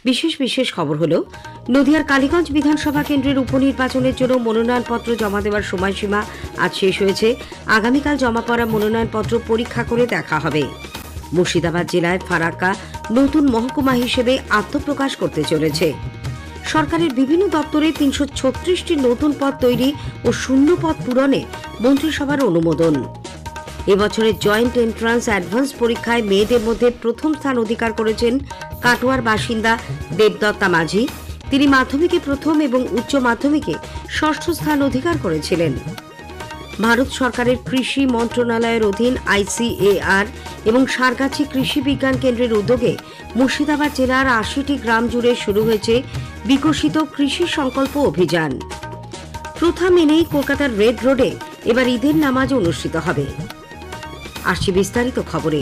বিশেষ খবর হলো নদিয়ার কালীগঞ্জ বিধানসভা কেন্দ্রের উপনির্বাচনের জন্য মনোনয়নপত্র জমা দেওয়ার সময়সীমা আজ শেষ হয়েছে। আগামীকাল জমা পড়া মনোনয়নপত্র পরীক্ষা করে দেখা হবে। মুর্শিদাবাদ জেলায় ফারাক্কা নতুন মহকুমা হিসেবে আত্মপ্রকাশ করতে চলেছে। সরকারের বিভিন্ন দপ্তরে ৩৩৬টি নতুন পদ তৈরি ও শূন্য পদ পূরণে মন্ত্রিসভার অনুমোদন। এবছরের জয়েন্ট এন্ট্রান্স অ্যাডভান্স পরীক্ষায় মেয়েদের মধ্যে প্রথম স্থান অধিকার করেছেন কাটোয়ার বাসিন্দা দেবদত্তা মাঝি। তিনি মাধ্যমিকে প্রথম এবং উচ্চ মাধ্যমিকে ষষ্ঠ স্থান অধিকার করেছিলেন। ভারত সরকারের কৃষি মন্ত্রণালয়ের অধীন ICAR এবং সারগাছি কৃষি বিজ্ঞান কেন্দ্রের উদ্যোগে মুর্শিদাবাদ জেলার ৮০টি গ্রাম জুড়ে শুরু হয়েছে বিকশিত কৃষি সংকল্প অভিযান। প্রথা মেনেই কলকাতার রেড রোডে এবার ঈদের নামাজ অনুষ্ঠিত হবে। আসছি বিস্তারিত খবরে।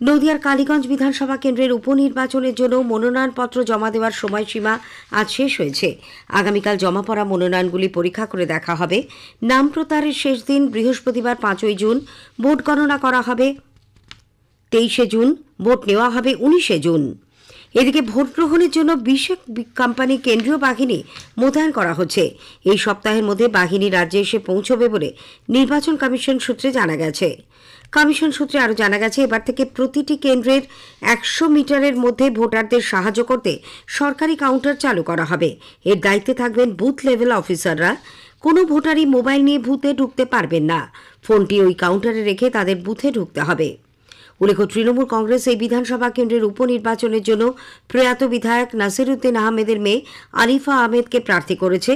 নদিয়ার কালীগঞ্জ বিধানসভা কেন্দ্রের উপনির্বাচনের জন্য মনোনয়নপত্র জমা দেওয়ার সময়সীমা আজ শেষ হয়েছে। আগামীকাল জমা পড়া মনোনয়নগুলি পরীক্ষা করে দেখা হবে। নাম প্রত্যাহারের শেষ দিন বৃহস্পতিবার ৫ই জুন। ভোট গণনা করা হবে ২৩শে জুন। ভোট নেওয়া হবে ১৯শে জুন। এদিকে ভোট গ্রহণের জন্য বিশেষ কোম্পানি কেন্দ্রীয় বাহিনী মোতায়েন করা হচ্ছে। এই সপ্তাহের মধ্যে বাহিনী রাজ্যে এসে পৌঁছবে বলে নির্বাচন কমিশন সূত্রে জানা গেছে। কমিশন সূত্রে আরও জানা গেছে, এবার থেকে প্রতিটি কেন্দ্রের ১০০ মিটারের মধ্যে ভোটারদের সাহায্য করতে সরকারি কাউন্টার চালু করা হবে। এর দায়িত্বে থাকবেন বুথ লেভেল অফিসাররা। কোনো ভোটারই মোবাইল নিয়ে বুথে ঢুকতে পারবেন না। ফোনটি ওই কাউন্টারে রেখে তাদের বুথে ঢুকতে হবে। উল্লেখ্য, তৃণমূল কংগ্রেস এই বিধানসভা কেন্দ্রের উপনির্বাচনের জন্য প্রয়াত বিধায়ক নাসিরউদ্দিন আহমেদের মেয়ে আরিফা আহমেদকে প্রার্থী করেছে।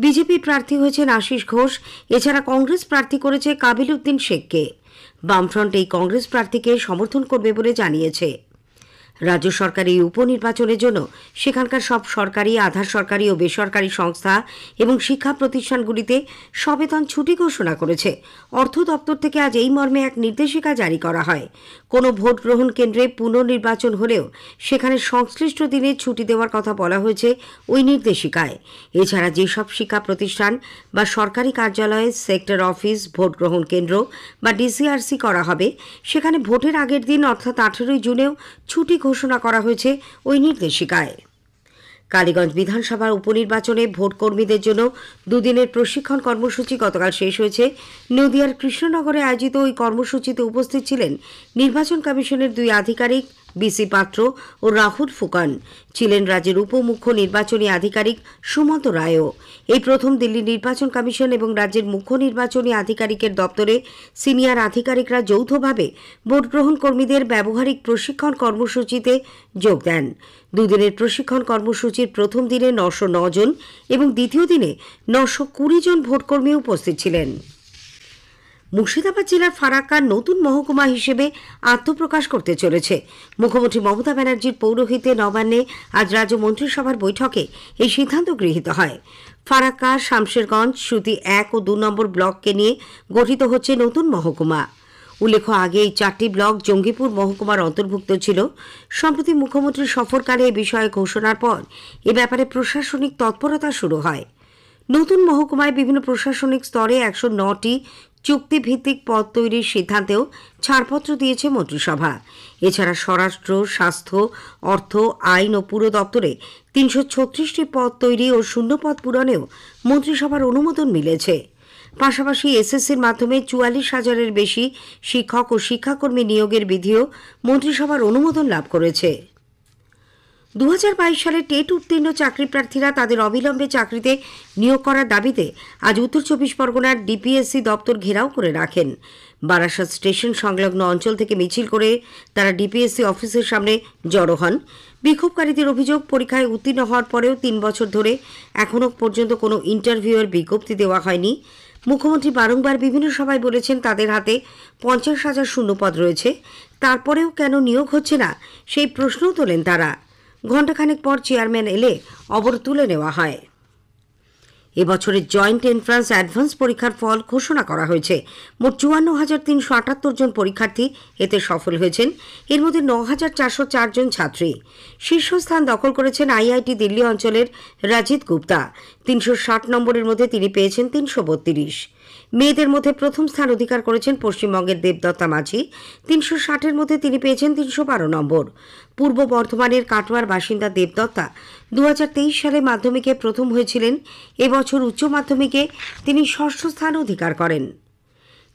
বিজেপির প্রার্থী হয়েছেন আশিস ঘোষ। এছাড়া কংগ্রেস প্রার্থী করেছে কাবিল উদ্দিন শেখকে। বামফ্রন্ট এই কংগ্রেস প্রার্থীকে সমর্থন করবে বলে জানিয়েছে। রাজ্য সরকার এই উপনির্বাচনের জন্য সেখানকার সব সরকারি, আধা সরকারি ও বেসরকারি সংস্থা এবং শিক্ষা প্রতিষ্ঠানগুলিতে সবেতন ছুটি ঘোষণা করেছে। অর্থ দপ্তর থেকে আজ এই মর্মে এক নির্দেশিকা জারি করা হয়। কোনো ভোট গ্রহণ কেন্দ্রে পুনর্নির্বাচন হলেও সেখানে সংশ্লিষ্ট দিনে ছুটি দেওয়ার কথা বলা হয়েছে ওই নির্দেশিকায়। এছাড়া যেসব শিক্ষা প্রতিষ্ঠান বা সরকারি কার্যালয়ে সেক্টর অফিস, ভোট গ্রহণ কেন্দ্র বা DCRC করা হবে, সেখানে ভোটের আগের দিন অর্থাৎ 18ই জুনেও ছুটি ঘোষণা করা হয়েছে ওই নির্দেশিকায়। কালীগঞ্জ বিধানসভার উপনির্বাচনে ভোট কর্মীদের জন্য দুদিনের প্রশিক্ষণ কর্মসূচি গতকাল শেষ হয়েছে। নদিয়ার কৃষ্ণনগরে আয়োজিত ওই কর্মসূচিতে উপস্থিত ছিলেন নির্বাচন কমিশনের 2 আধিকারিক BC পাত্র ও রাহুল ফুকন। ছিলেন রাজ্যের উপমুখ্য নির্বাচনী আধিকারিক সুমন্ত রায়ও। এই প্রথম দিল্লি নির্বাচন কমিশন এবং রাজ্যের মুখ্য নির্বাচনী আধিকারিকের দপ্তরে সিনিয়র আধিকারিকরা যৌথভাবে ভোট গ্রহণ কর্মীদের ব্যবহারিক প্রশিক্ষণ কর্মসূচিতে যোগ দেন। দুদিনের প্রশিক্ষণ কর্মসূচির প্রথম দিনে 909 জন এবং দ্বিতীয় দিনে 920 জন ভোটকর্মী উপস্থিত ছিলেন। মুর্শিদাবাদ জেলার ফারাক্কা নতুন মহকুমা হিসেবে আত্মপ্রকাশ করতে চলেছে। মুখ্যমন্ত্রী মমতা ব্যানার্জির পৌরোহিত্যে নবান্নে আজ রাজ্য মন্ত্রিসভার বৈঠকে এই সিদ্ধান্ত গৃহীত হয়। ফারাক্কা, শামশেরগঞ্জ, সুতি 1 ও 2 নম্বর ব্লককে নিয়ে গঠিত হচ্ছে নতুন মহকুমা। উল্লেখ্য, আগে এই 4টি ব্লক জঙ্গিপুর মহকুমার অন্তর্ভুক্ত ছিল। সম্প্রতি মুখ্যমন্ত্রীর সফরকালে এ বিষয়ে ঘোষণার পর এ ব্যাপারে প্রশাসনিক তৎপরতা শুরু হয়। নতুন মহকুমায় বিভিন্ন প্রশাসনিক স্তরে 109টি চুক্তিভিত্তিক পদ তৈরির সিদ্ধান্তেও ছাড়পত্র দিয়েছে মন্ত্রিসভা। এছাড়া স্বরাষ্ট্র, স্বাস্থ্য, অর্থ, আইন ও পুর দপ্তরে 336টি পদ তৈরি ও শূন্য পদ পূরণেও মন্ত্রিসভার অনুমোদন মিলেছে। পাশাপাশি SSCর মাধ্যমে 44,000-এর বেশি শিক্ষক ও শিক্ষাকর্মী নিয়োগের বিধিও মন্ত্রিসভার অনুমোদন লাভ করেছে। 2022 সালে টেট উত্তীর্ণ চাকরি প্রার্থীরা তাদের অবিলম্বে চাকরিতে নিয়োগ করার দাবিতে আজ উত্তর 24 পরগনার DPSC দপ্তর ঘেরাও করে রাখেন। বারাসাত স্টেশন সংলগ্ন অঞ্চল থেকে মিছিল করে তারা DPSC অফিসের সামনে জড়ো হন। বিক্ষোভকারীদের অভিযোগ, পরীক্ষায় উত্তীর্ণ হওয়ার পরেও 3 বছর ধরে এখনও পর্যন্ত কোনো ইন্টারভিউয়ের বিজ্ঞপ্তি দেওয়া হয়নি। মুখ্যমন্ত্রী বারংবার বিভিন্ন সভায় বলেছেন তাদের হাতে 50,000 শূন্যপদ রয়েছে, তারপরেও কেন নিয়োগ হচ্ছে না সেই প্রশ্নও তোলেন তারা। ঘণ্টাখানেক পর চেয়ারম্যান এলে অবরোধ তুলে নেওয়া হয়। এবছরের জয়েন্ট এন্ট্রান্স অ্যাডভান্স পরীক্ষার ফল ঘোষণা করা হয়েছে। মোট 54,378 জন পরীক্ষার্থী এতে সফল হয়েছেন। এর মধ্যে 9,404 জন ছাত্রী। শীর্ষস্থান দখল করেছেন IIT দিল্লি অঞ্চলের রাজিত গুপ্তা। 360 নম্বরের মধ্যে তিনি পেয়েছেন 332। মেয়েদের মধ্যে প্রথম স্থান অধিকার করেছেন পশ্চিমবঙ্গের দেবদত্তা মাঝি। ৩৬০-এর মধ্যে তিনি পেয়েছেন ৩১২ নম্বর। পূর্ব বর্ধমানের কাটোয়ার বাসিন্দা দেবদত্তা ২০২৩ সালে মাধ্যমিকে প্রথম হয়েছিলেন। এবছর উচ্চ মাধ্যমিকে তিনি ষষ্ঠ স্থান অধিকার করেন।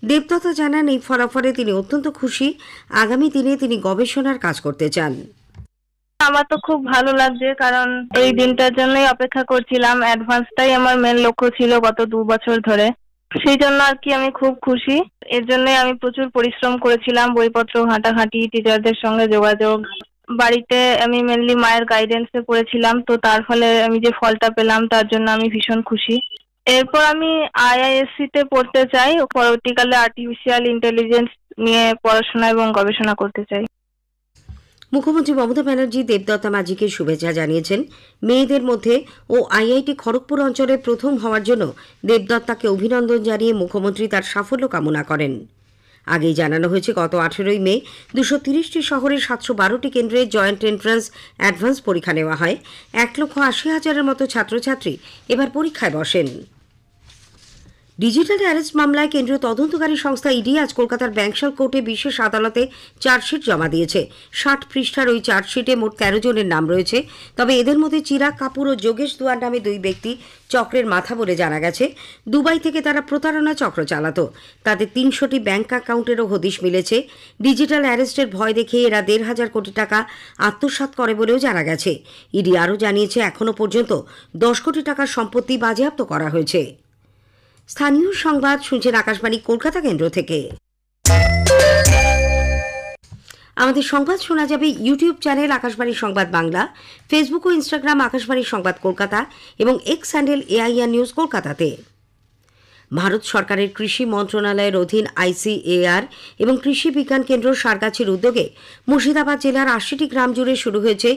দেবদত্তা জানান, এই ফলাফলে তিনি অত্যন্ত খুশি। আগামী দিনে তিনি গবেষণার কাজ করতে চান। আমার তো খুব ভালো লাগছে, কারণ এই দিনটার জন্যই অপেক্ষা করছিলাম। অ্যাডভান্সটাই আমার মেন লক্ষ্য ছিল গত 2 বছর ধরে। সেই জন্য আর কি আমি খুব খুশি। এর জন্যই আমি প্রচুর পরিশ্রম করেছিলাম, বইপত্র ঘাঁটাঘাঁটি, টিচারদের সঙ্গে যোগাযোগ। বাড়িতে আমি মেনলি মায়ের গাইডেন্সে পড়েছিলাম, তো তার ফলে আমি যে ফলটা পেলাম তার জন্য আমি ভীষণ খুশি। এরপর আমি IISc তে পড়তে চাই, পরবর্তীকালে আর্টিফিশিয়াল ইন্টেলিজেন্স নিয়ে পড়াশোনা এবং গবেষণা করতে চাই। মুখ্যমন্ত্রী মমতা ব্যানার্জি দেবদত্তা মাঝিকে শুভেচ্ছা জানিয়েছেন। মেয়েদের মধ্যে ও IIT খড়গপুর অঞ্চলে প্রথম হওয়ার জন্য দেবদত্তাকে অভিনন্দন জানিয়ে মুখ্যমন্ত্রী তার সাফল্য কামনা করেন। আগেই জানানো হয়েছে, গত 18ই মে 230টি শহরের 712টি কেন্দ্রে জয়েন্ট এন্ট্রান্স অ্যাডভান্স পরীক্ষা নেওয়া হয়। 1,80,000-এর মতো ছাত্রছাত্রী এবার পরীক্ষায় বসেন। ডিজিটাল অ্যারেস্ট মামলায় কেন্দ্রীয় তদন্তকারী সংস্থা ইডি আজ কলকাতার ব্যাংশাল কোর্টে বিশেষ আদালতে চার্জশিট জমা দিয়েছে। 60 পৃষ্ঠার ওই চার্জশিটে মোট 13 জনের নাম রয়েছে। তবে এদের মধ্যে চিরাগ কাপুর ও যোগেশ দুয়ার নামে 2 ব্যক্তি চক্রের মাথা বলে জানা গেছে। দুবাই থেকে তারা প্রতারণা চক্র চালাত। তাদের 300টি ব্যাংক অ্যাকাউন্টেরও হদিশ মিলেছে। ডিজিটাল অ্যারেস্টের ভয় দেখে এরা 1,500 কোটি টাকা আত্মসাৎ করে বলেও জানা গেছে। ইডি আরও জানিয়েছে, এখনও পর্যন্ত 10 কোটি টাকার সম্পত্তি বাজেয়াপ্ত করা হয়েছে। স্থানীয় সংবাদ শুনছেন আকাশবাণী কলকাতা কেন্দ্র থেকে। আমাদের সংবাদ শোনা যাবে ইউটিউব চ্যানেল আকাশবাণী সংবাদ বাংলা, ফেসবুক ও ইনস্টাগ্রাম আকাশবাণী সংবাদ কলকাতা এবং এক্স হ্যান্ডেল AIR নিউজ কলকাতাতে। ভারত সরকারের কৃষি মন্ত্রণালয়ের অধীন ICAR এবং কৃষি বিজ্ঞান কেন্দ্র সারগাছির উদ্যোগে মুর্শিদাবাদ জেলার 80টি গ্রাম জুড়ে শুরু হয়েছে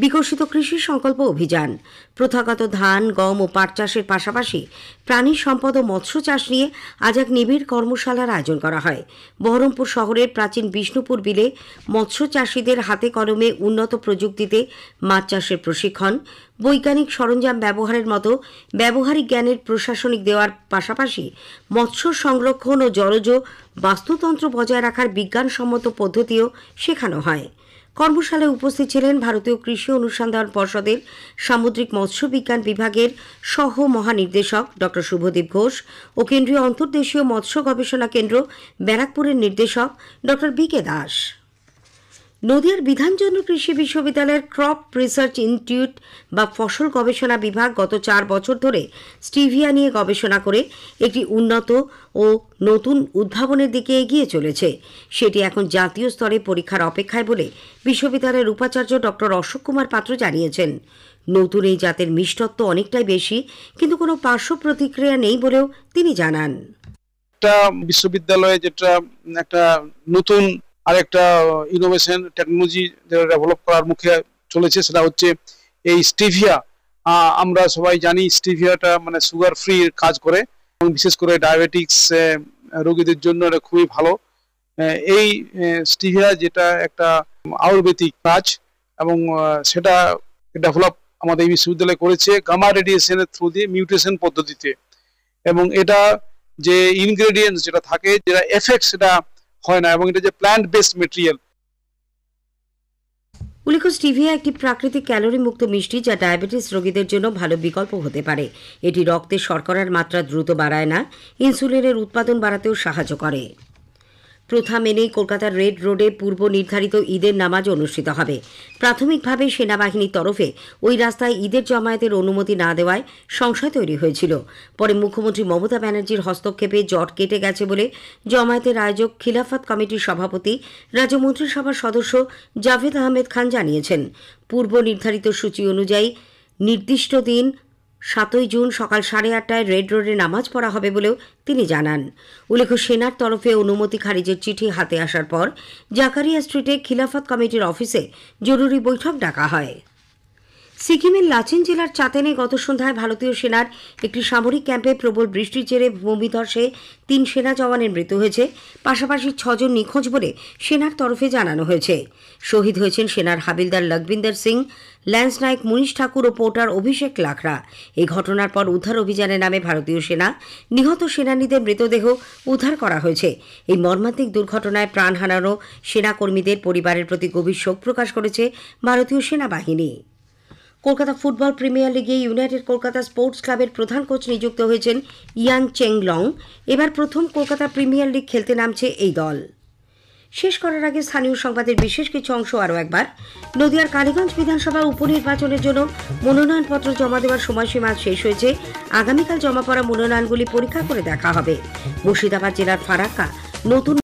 বিকশিত কৃষি সংকল্প অভিযান। প্রথাগত ধান, গম ও পাট চাষের পাশাপাশি প্রাণী সম্পদ ও মৎস্য চাষ নিয়ে আজ এক নিবিড় কর্মশালার আয়োজন করা হয়। বহরমপুর শহরের প্রাচীন বিষ্ণুপুর বিলে মৎস্য চাষিদের হাতে কলমে উন্নত প্রযুক্তিতে মাছ চাষের প্রশিক্ষণ, বৈজ্ঞানিক সরঞ্জাম ব্যবহারের মতো ব্যবহারিক জ্ঞানের প্রশাসনিক দেওয়ার পাশাপাশি মৎস্য সংরক্ষণ ও জলজ বাস্তুতন্ত্র বজায় রাখার বিজ্ঞানসম্মত পদ্ধতিও শেখানো হয়। কর্মশালায় উপস্থিত ছিলেন ভারতীয় কৃষি অনুসন্ধান পর্ষদের সামুদ্রিক মৎস্য বিজ্ঞান বিভাগের সহ মহানির্দেশক ড শুভদীপ ঘোষ ও কেন্দ্রীয় অন্তর্দেশীয় মৎস্য গবেষণা কেন্দ্র ব্যারাকপুরের নির্দেশক ড BK দাস। নদিয়ার বিধানচন্দ্র কৃষি বিশ্ববিদ্যালয়ের ক্রপ রিসার্চ ইনস্টিটিউট বা ফসল গবেষণা বিভাগ গত 4 বছর ধরে স্টিভিয়া নিয়ে গবেষণা করে একটি উন্নত ও নতুন উদ্ভাবনের দিকে এগিয়ে চলেছে। সেটি এখন জাতীয় স্তরে পরীক্ষার অপেক্ষায় বলে বিশ্ববিদ্যালয়ের উপাচার্য ড অশোক কুমার পাত্র জানিয়েছেন। নতুন এই জাতের মিষ্টত্ব অনেকটাই বেশি, কিন্তু কোনো পার্শ্ব প্রতিক্রিয়া নেই বলেও তিনি জানান। বিশ্ববিদ্যালয়ে যেটা একটা নতুন আরেকটা ইনোভেশন টেকনোলজি ডেভেলপ করার মুখে চলেছে, সেটা হচ্ছে এই স্টিভিয়া। আমরা সবাই জানি স্টিভিয়াটা মানে সুগার ফ্রি কাজ করে এবং বিশেষ করে ডায়াবেটিক্স রোগীদের জন্য এটা খুবই ভালো। এই স্টিভিয়া যেটা একটা আয়ুর্বেদিক কাজ এবং সেটা ডেভেলপ আমাদের এই বিশ্ববিদ্যালয় করেছে গামা রেডিয়েশনের থ্রু দিয়ে মিউটেশন পদ্ধতিতে, এবং এটা যে ইনগ্রেডিয়েন্টস যেটা থাকে, যেটা এফেক্ট সেটা হয় না, এবং এটা যে প্ল্যান্ট বেসড মেটেরিয়াল। উল্লেখ্য, স্টিভিয়া একটি প্রাকৃতিক ক্যালোরি মুক্ত মিষ্টি যা ডায়াবেটিস রোগীদের জন্য ভালো বিকল্প হতে পারে। এটি রক্তে শর্করার মাত্রা দ্রুত বাড়ায় না, ইনসুলিনের উৎপাদন বাড়াতেও সাহায্য করে। প্রথা মেনেই কলকাতার রেড রোডে পূর্ব নির্ধারিত ঈদের নামাজ অনুষ্ঠিত হবে। প্রাথমিকভাবে সেনাবাহিনীর তরফে ওই রাস্তায় ঈদের জমায়েতের অনুমতি না দেওয়ায় সংশয় তৈরি হয়েছিল। পরে মুখ্যমন্ত্রী মমতা ব্যানার্জির হস্তক্ষেপে জট কেটে গেছে বলে জমায়েতের আয়োজক খিলাফত কমিটির সভাপতি রাজ্য মন্ত্রিসভার সদস্য জাভেদ আহমেদ খান জানিয়েছেন। পূর্ব নির্ধারিত সূচি অনুযায়ী নির্দিষ্ট দিন 7ই জুন সকাল 8:30টায় রেড রোডে নামাজ পড়া হবে বলেও তিনি জানান। উল্লেখ্য, সেনার তরফে অনুমতি খারিজের চিঠি হাতে আসার পর জাকারিয়া স্ট্রিটে খিলাফত কমিটির অফিসে জরুরি বৈঠক ডাকা হয়। সিকিমের লাচেন জেলার চাতেনে গত সন্ধ্যায় ভারতীয় সেনার একটি সামরিক ক্যাম্পে প্রবল বৃষ্টির জেরে ভূমিধসে 3 সেনা জওয়ানের মৃত্যু হয়েছে। পাশাপাশি 6 জন নিখোঁজ বলে সেনার তরফে জানানো হয়েছে। শহীদ হয়েছেন সেনার হাবিলদার লখবিন্দর সিং, ল্যান্স নাইক, মুনিশ ঠাকুর ও পোর্টার অভিষেক লাখরা। এই ঘটনার পর উদ্ধার অভিযানে নামে ভারতীয় সেনা। নিহত সেনানীদের মৃতদেহ উদ্ধার করা হয়েছে। এই মর্মান্তিক দুর্ঘটনায় প্রাণ হারানো সেনাকর্মীদের পরিবারের প্রতি গভীর শোক প্রকাশ করেছে ভারতীয় সেনাবাহিনী। কলকাতা ফুটবল প্রিমিয়ার লিগে ইউনাইটেড কলকাতা স্পোর্টস ক্লাবের প্রধান কোচ নিযুক্ত হয়েছেন ইয়ান চেংলং। এবার প্রথম কলকাতা প্রিমিয়ার লিগ খেলতে নামছে এই দল। শেষ করার আগে স্থানীয় সংবাদের বিশেষ কিছু অংশ আরও একবার। নদিয়ার কালীগঞ্জ বিধানসভার উপনির্বাচনের জন্য মনোনয়নপত্র জমা দেওয়ার সময়সীমা শেষ হয়েছে। আগামীকাল জমা পড়া মনোনয়নগুলি পরীক্ষা করে দেখা হবে। মুর্শিদাবাদ জেলার ফারাক্কা নতুন